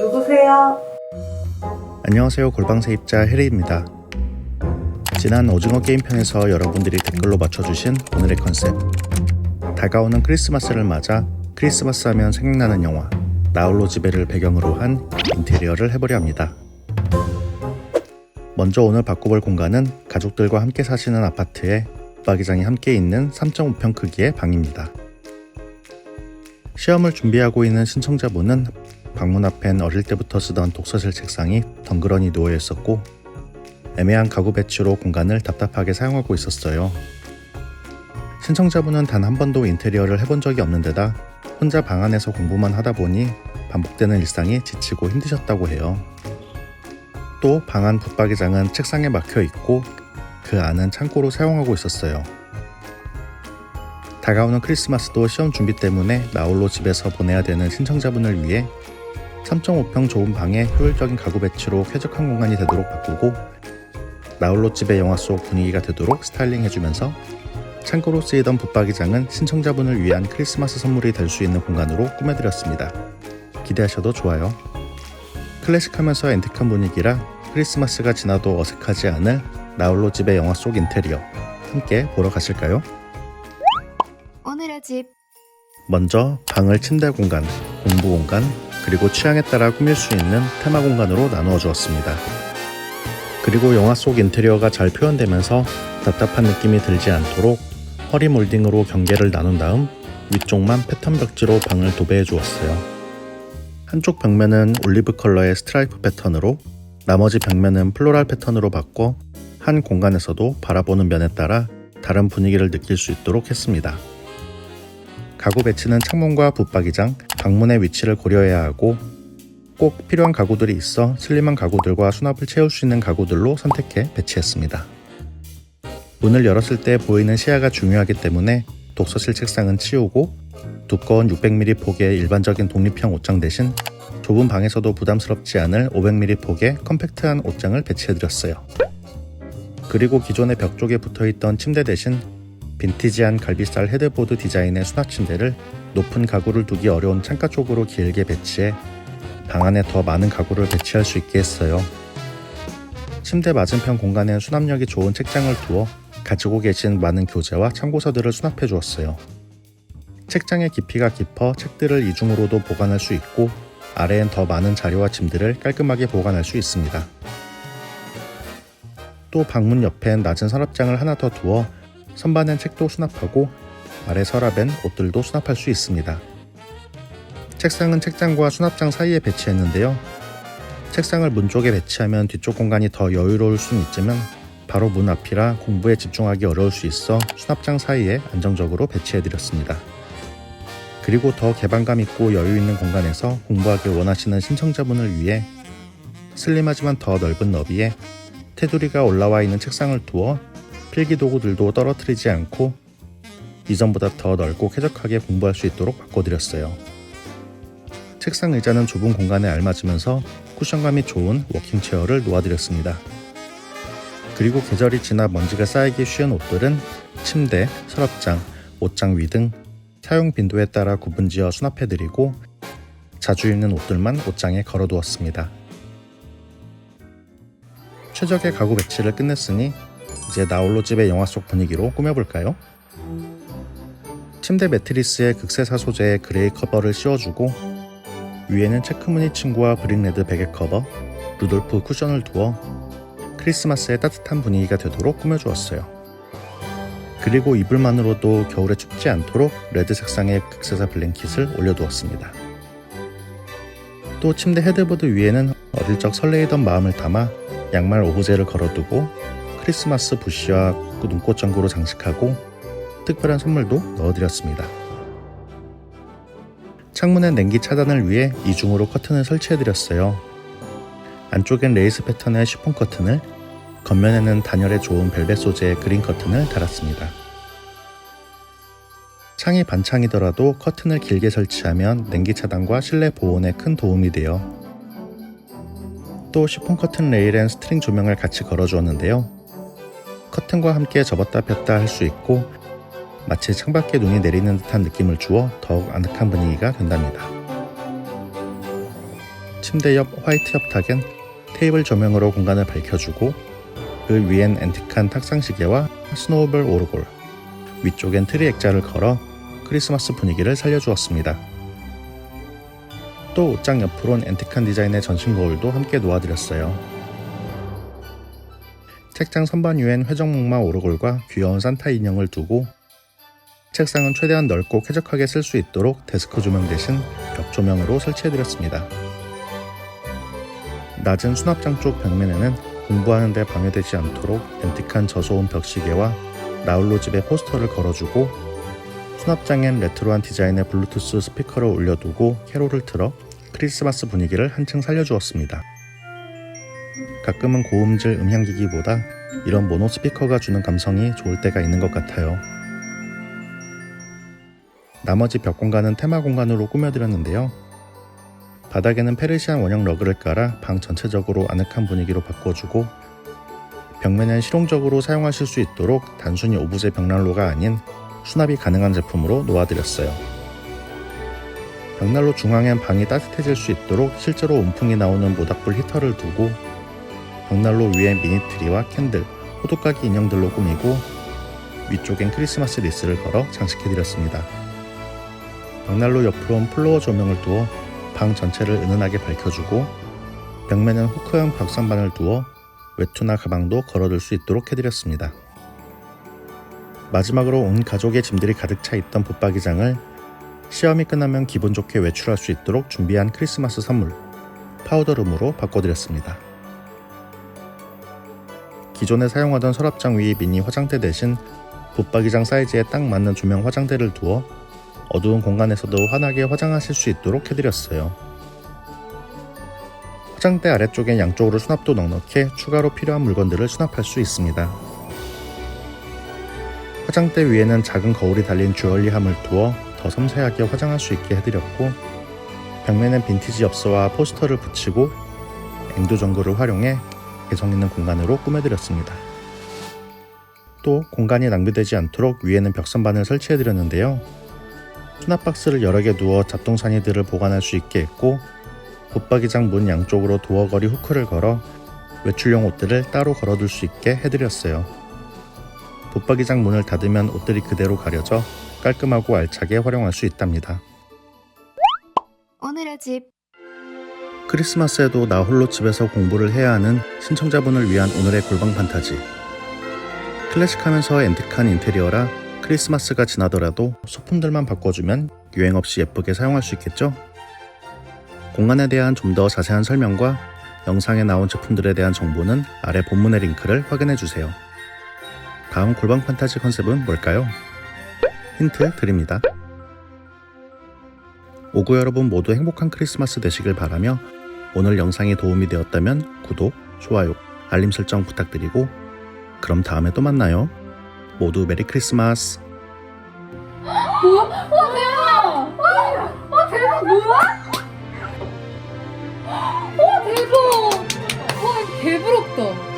누구세요? 안녕하세요. 골방세입자 해리입니다. 지난 오징어 게임 편에서 여러분들이 댓글로 맞춰주신 오늘의 컨셉, 다가오는 크리스마스를 맞아 크리스마스 하면 생각나는 영화 나홀로 집에를 배경으로 한 인테리어를 해보려 합니다. 먼저 오늘 바꿔볼 공간은 가족들과 함께 사시는 아파트에 붙박이장이 함께 있는 3.5평 크기의 방입니다. 시험을 준비하고 있는 신청자분은 방문 앞엔 어릴 때부터 쓰던 독서실 책상이 덩그러니 놓여 있었고 애매한 가구 배치로 공간을 답답하게 사용하고 있었어요. 신청자분은 단 한 번도 인테리어를 해본 적이 없는 데다 혼자 방 안에서 공부만 하다 보니 반복되는 일상이 지치고 힘드셨다고 해요. 또 방 안 붙박이장은 책상에 막혀 있고 그 안은 창고로 사용하고 있었어요. 다가오는 크리스마스도 시험 준비 때문에 나홀로 집에서 보내야 되는 신청자분을 위해 3.5평 좁은 방에 효율적인 가구 배치로 쾌적한 공간이 되도록 바꾸고 나홀로 집의 영화 속 분위기가 되도록 스타일링 해주면서 창고로 쓰이던 붙박이장은 신청자분을 위한 크리스마스 선물이 될 수 있는 공간으로 꾸며드렸습니다. 기대하셔도 좋아요. 클래식하면서 앤틱한 분위기라 크리스마스가 지나도 어색하지 않을 나홀로 집의 영화 속 인테리어 함께 보러 가실까요? 오늘의 집. 먼저 방을 침대 공간, 공부 공간, 그리고 취향에 따라 꾸밀 수 있는 테마 공간으로 나누어 주었습니다. 그리고 영화 속 인테리어가 잘 표현되면서 답답한 느낌이 들지 않도록 허리 몰딩으로 경계를 나눈 다음 위쪽만 패턴 벽지로 방을 도배해 주었어요. 한쪽 벽면은 올리브 컬러의 스트라이프 패턴으로 나머지 벽면은 플로랄 패턴으로 바꿔 한 공간에서도 바라보는 면에 따라 다른 분위기를 느낄 수 있도록 했습니다. 가구 배치는 창문과 붙박이장, 방문의 위치를 고려해야 하고 꼭 필요한 가구들이 있어 슬림한 가구들과 수납을 채울 수 있는 가구들로 선택해 배치했습니다. 문을 열었을 때 보이는 시야가 중요하기 때문에 독서실 책상은 치우고 두꺼운 600mm 폭의 일반적인 독립형 옷장 대신 좁은 방에서도 부담스럽지 않을 500mm 폭의 컴팩트한 옷장을 배치해드렸어요. 그리고 기존의 벽 쪽에 붙어있던 침대 대신 빈티지한 갈비살 헤드보드 디자인의 수납 침대를 높은 가구를 두기 어려운 창가 쪽으로 길게 배치해 방 안에 더 많은 가구를 배치할 수 있게 했어요. 침대 맞은편 공간엔 수납력이 좋은 책장을 두어 가지고 계신 많은 교재와 참고서들을 수납해 주었어요. 책장의 깊이가 깊어 책들을 이중으로도 보관할 수 있고 아래엔 더 많은 자료와 짐들을 깔끔하게 보관할 수 있습니다. 또 방문 옆엔 낮은 서랍장을 하나 더 두어 선반엔 책도 수납하고 아래 서랍엔 옷들도 수납할 수 있습니다. 책상은 책장과 수납장 사이에 배치했는데요. 책상을 문 쪽에 배치하면 뒤쪽 공간이 더 여유로울 수는 있지만 바로 문 앞이라 공부에 집중하기 어려울 수 있어 수납장 사이에 안정적으로 배치해드렸습니다. 그리고 더 개방감 있고 여유 있는 공간에서 공부하길 원하시는 신청자분을 위해 슬림하지만 더 넓은 너비에 테두리가 올라와 있는 책상을 두어 필기도구들도 떨어뜨리지 않고 이전보다 더 넓고 쾌적하게 공부할 수 있도록 바꿔드렸어요. 책상 의자는 좁은 공간에 알맞으면서 쿠션감이 좋은 워킹체어를 놓아드렸습니다. 그리고 계절이 지나 먼지가 쌓이기 쉬운 옷들은 침대, 서랍장, 옷장 위 등 사용 빈도에 따라 구분지어 수납해드리고 자주 입는 옷들만 옷장에 걸어두었습니다. 최적의 가구 배치를 끝냈으니 이제 나홀로 집의 영화 속 분위기로 꾸며볼까요? 침대 매트리스에 극세사 소재의 그레이 커버를 씌워주고 위에는 체크무늬 침구와 브릭레드 베개 커버, 루돌프 쿠션을 두어 크리스마스의 따뜻한 분위기가 되도록 꾸며주었어요. 그리고 이불만으로도 겨울에 춥지 않도록 레드 색상의 극세사 블랭킷을 올려두었습니다. 또 침대 헤드보드 위에는 어릴 적 설레이던 마음을 담아 양말 오브제를 걸어두고 크리스마스 부시와 눈꽃 전구로 장식하고 특별한 선물도 넣어드렸습니다. 창문엔 냉기 차단을 위해 이중으로 커튼을 설치해드렸어요. 안쪽엔 레이스 패턴의 쉬폰 커튼을, 겉면에는 단열에 좋은 벨벳 소재의 그린 커튼을 달았습니다. 창이 반창이더라도 커튼을 길게 설치하면 냉기 차단과 실내 보온에 큰 도움이 돼요. 또 쉬폰 커튼 레일엔 스트링 조명을 같이 걸어주었는데요. 커튼과 함께 접었다 폈다 할 수 있고 마치 창밖에 눈이 내리는 듯한 느낌을 주어 더욱 아늑한 분위기가 된답니다. 침대 옆 화이트 협탁엔 테이블 조명으로 공간을 밝혀주고 그 위엔 앤틱한 탁상시계와 스노우볼 오르골, 위쪽엔 트리 액자를 걸어 크리스마스 분위기를 살려주었습니다. 또 옷장 옆으론 앤틱한 디자인의 전신 거울도 함께 놓아드렸어요. 책장 선반 위엔 회전목마 오르골과 귀여운 산타 인형을 두고 책상은 최대한 넓고 쾌적하게 쓸 수 있도록 데스크 조명 대신 벽 조명으로 설치해드렸습니다. 낮은 수납장 쪽 벽면에는 공부하는 데 방해되지 않도록 앤틱한 저소음 벽시계와 나홀로 집의 포스터를 걸어주고 수납장엔 레트로한 디자인의 블루투스 스피커를 올려두고 캐롤을 틀어 크리스마스 분위기를 한층 살려주었습니다. 가끔은 고음질 음향기기보다 이런 모노 스피커가 주는 감성이 좋을 때가 있는 것 같아요. 나머지 벽 공간은 테마 공간으로 꾸며드렸는데요. 바닥에는 페르시안 원형 러그를 깔아 방 전체적으로 아늑한 분위기로 바꿔주고 벽면은 실용적으로 사용하실 수 있도록 단순히 오브제 벽난로가 아닌 수납이 가능한 제품으로 놓아드렸어요. 벽난로 중앙엔 방이 따뜻해질 수 있도록 실제로 온풍이 나오는 모닥불 히터를 두고 벽난로 위엔 미니트리와 캔들, 호두까기 인형들로 꾸미고 위쪽엔 크리스마스 리스를 걸어 장식해드렸습니다. 벽난로 옆으로는 플로어 조명을 두어 방 전체를 은은하게 밝혀주고 벽면은 후크형 벽선반을 두어 외투나 가방도 걸어둘 수 있도록 해드렸습니다. 마지막으로 온 가족의 짐들이 가득 차 있던 붙박이장을 시험이 끝나면 기분 좋게 외출할 수 있도록 준비한 크리스마스 선물 파우더룸으로 바꿔드렸습니다. 기존에 사용하던 서랍장 위 미니 화장대 대신 붙박이장 사이즈에 딱 맞는 조명 화장대를 두어 어두운 공간에서도 환하게 화장하실 수 있도록 해드렸어요. 화장대 아래쪽엔 양쪽으로 수납도 넉넉해 추가로 필요한 물건들을 수납할 수 있습니다. 화장대 위에는 작은 거울이 달린 주얼리함을 두어 더 섬세하게 화장할 수 있게 해드렸고 벽면엔 빈티지 엽서와 포스터를 붙이고 앵두 전구를 활용해 개성 있는 공간으로 꾸며드렸습니다. 또 공간이 낭비되지 않도록 위에는 벽선반을 설치해드렸는데요. 수납 박스를 여러 개 두어 잡동사니들을 보관할 수 있게 했고 붙박이장 문 양쪽으로 도어걸이 후크를 걸어 외출용 옷들을 따로 걸어둘 수 있게 해드렸어요. 붙박이장 문을 닫으면 옷들이 그대로 가려져 깔끔하고 알차게 활용할 수 있답니다. 오늘의 집. 크리스마스에도 나 홀로 집에서 공부를 해야 하는 신청자분을 위한 오늘의 골방 판타지. 클래식하면서 앤틱한 인테리어라 크리스마스가 지나더라도 소품들만 바꿔주면 유행 없이 예쁘게 사용할 수 있겠죠? 공간에 대한 좀 더 자세한 설명과 영상에 나온 제품들에 대한 정보는 아래 본문의 링크를 확인해주세요. 다음 골방 판타지 컨셉은 뭘까요? 힌트 드립니다. 오구 여러분 모두 행복한 크리스마스 되시길 바라며 오늘 영상이 도움이 되었다면 구독, 좋아요, 알림 설정 부탁드리고 그럼 다음에 또 만나요. 모두 메리 크리스마스. 뭐야? 와 대박! 와 대박 뭐야? 와 대박! 와 개부럽다.